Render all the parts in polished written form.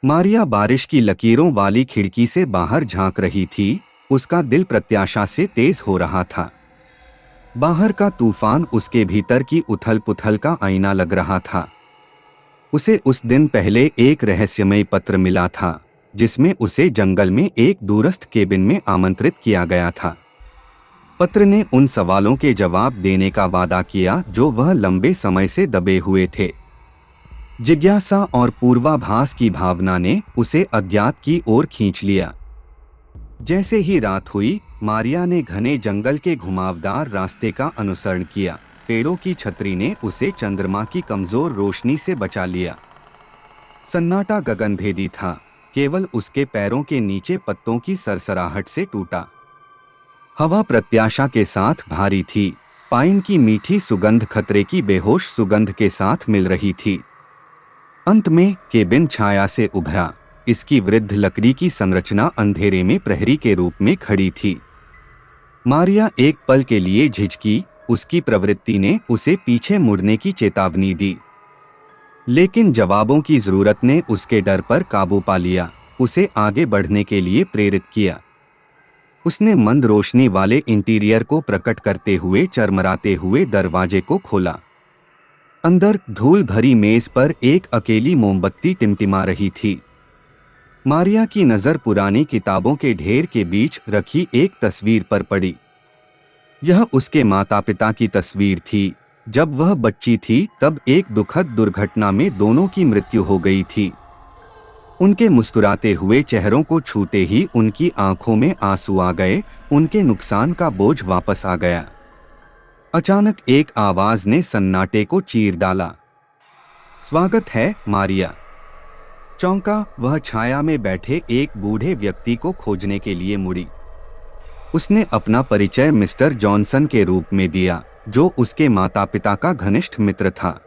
मारिया बारिश की लकीरों वाली खिड़की से बाहर झांक रही थी। उसका दिल प्रत्याशा से तेज हो रहा था। बाहर का तूफान उसके भीतर की उथल-पुथल का आईना लग रहा था। उसे उस दिन पहले एक रहस्यमय पत्र मिला था, जिसमें उसे जंगल में एक दूरस्थ केबिन में आमंत्रित किया गया था। पत्र ने उन सवालों के जवाब देने का वादा किया जो वह लंबे समय से दबे हुए थे। जिज्ञासा और पूर्वाभास की भावना ने उसे अज्ञात की ओर खींच लिया। जैसे ही रात हुई, मारिया ने घने जंगल के घुमावदार रास्ते का अनुसरण किया। पेड़ों की छतरी ने उसे चंद्रमा की कमजोर रोशनी से बचा लिया। सन्नाटा गगनभेदी था, केवल उसके पैरों के नीचे पत्तों की सरसराहट से टूटा। हवा प्रत्याशा के साथ भारी थी। पाइन की मीठी सुगंध खतरे की बेहोश सुगंध के साथ मिल रही थी। अंत में केबिन छाया से उभरा। इसकी वृद्ध लकड़ी की संरचना अंधेरे में प्रहरी के रूप में खड़ी थी। मारिया एक पल के लिए झिझकी। उसकी प्रवृत्ति ने उसे पीछे मुड़ने की चेतावनी दी, लेकिन जवाबों की जरूरत ने उसके डर पर काबू पा लिया, उसे आगे बढ़ने के लिए प्रेरित किया। उसने मंद रोशनी वाले इंटीरियर को प्रकट करते हुए चरमराते हुए दरवाजे को खोला। अंदर धूल भरी मेज पर एक अकेली मोमबत्ती टिमटिमा रही थी। मारिया की नजर पुरानी किताबों के ढेर के बीच रखी एक तस्वीर पर पड़ी। यह उसके माता पिता की तस्वीर थी। जब वह बच्ची थी तब एक दुखद दुर्घटना में दोनों की मृत्यु हो गई थी। उनके मुस्कुराते हुए चेहरों को छूते ही उनकी आंखों में आंसू आ गए। उनके नुकसान का बोझ वापस आ गया। अचानक एक आवाज ने सन्नाटे को चीर डाला। स्वागत है, मारिया। चौंका वह छाया में बैठे एक बूढ़े व्यक्ति को खोजने के लिए मुड़ी। उसने अपना परिचय मिस्टर जॉनसन के रूप में दिया, जो उसके माता पिता का घनिष्ठ मित्र था।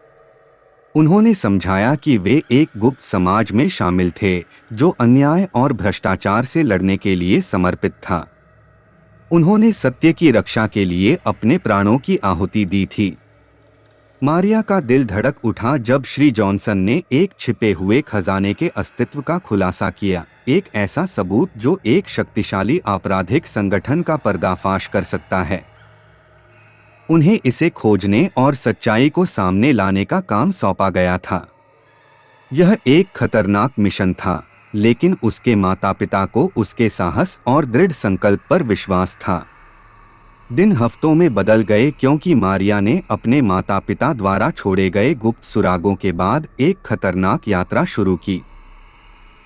उन्होंने समझाया कि वे एक गुप्त समाज में शामिल थे, जो अन्याय और भ्रष्टाचार से लड़ने के लिए समर्पित था। उन्होंने सत्य की रक्षा के लिए अपने प्राणों की आहुति दी थी। मारिया का दिल धड़क उठा जब श्री जॉनसन ने एक छिपे हुए खजाने के अस्तित्व का खुलासा किया, एक ऐसा सबूत जो एक शक्तिशाली आपराधिक संगठन का पर्दाफाश कर सकता है। उन्हें इसे खोजने और सच्चाई को सामने लाने का काम सौंपा गया था। यह एक खतरनाक मिशन था, लेकिन उसके माता पिता को उसके साहस और दृढ़ संकल्प पर विश्वास था। दिन हफ्तों में बदल गए क्योंकि मारिया ने अपने माता पिता द्वारा छोड़े गए गुप्त सुरागों के बाद एक खतरनाक यात्रा शुरू की।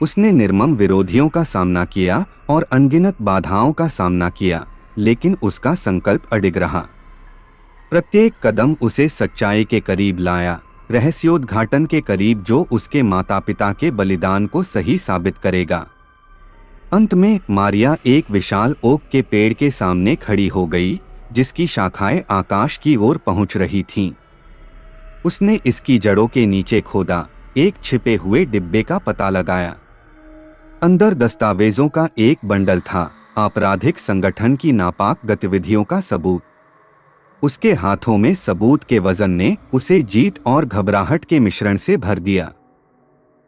उसने निर्मम विरोधियों का सामना किया और अनगिनत बाधाओं का सामना किया, लेकिन उसका संकल्प अडिग रहा। प्रत्येक कदम उसे सच्चाई के करीब लाया, रहस्योद्घाटन के करीब जो उसके माता पिता के बलिदान को सही साबित करेगा। अंत में मारिया एक विशाल ओक के पेड़ के सामने खड़ी हो गई, जिसकी शाखाएं आकाश की ओर पहुंच रही थीं। उसने इसकी जड़ों के नीचे खोदा, एक छिपे हुए डिब्बे का पता लगाया। अंदर दस्तावेजों का एक बंडल था, आपराधिक संगठन की नापाक गतिविधियों का सबूत। उसके हाथों में सबूत के वजन ने उसे जीत और घबराहट के मिश्रण से भर दिया।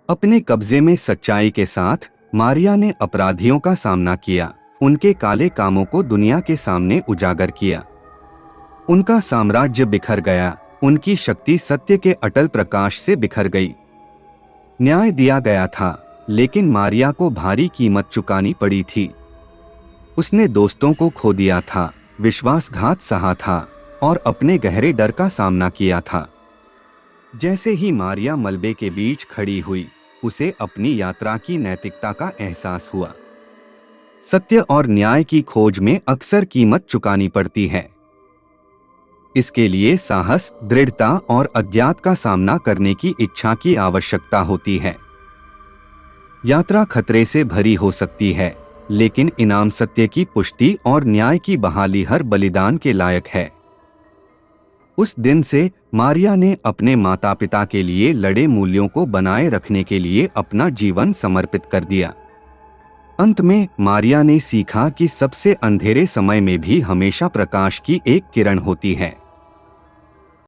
अपने कब्जे में सच्चाई के साथ मारिया ने अपराधियों का सामना किया, उनके काले कामों को दुनिया के सामने उजागर किया। उनका साम्राज्य बिखर गया, उनकी शक्ति सत्य के अटल प्रकाश से बिखर गई। न्याय दिया गया था, लेकिन मारिया को भारी कीमत चुकानी पड़ी थी। उसने दोस्तों को खो दिया था, विश्वासघात सहा था और अपने गहरे डर का सामना किया था। जैसे ही मारिया मलबे के बीच खड़ी हुई, उसे अपनी यात्रा की नैतिकता का एहसास हुआ। सत्य और न्याय की खोज में अक्सर कीमत चुकानी पड़ती है। इसके लिए साहस, दृढ़ता और अज्ञात का सामना करने की इच्छा की आवश्यकता होती है। यात्रा खतरे से भरी हो सकती है, लेकिन इनाम सत्य की पुष्टि और न्याय की बहाली हर बलिदान के लायक है। उस दिन से मारिया ने अपने माता पिता के लिए लड़े मूल्यों को बनाए रखने के लिए अपना जीवन समर्पित कर दिया। अंत में मारिया ने सीखा कि सबसे अंधेरे समय में भी हमेशा प्रकाश की एक किरण होती है।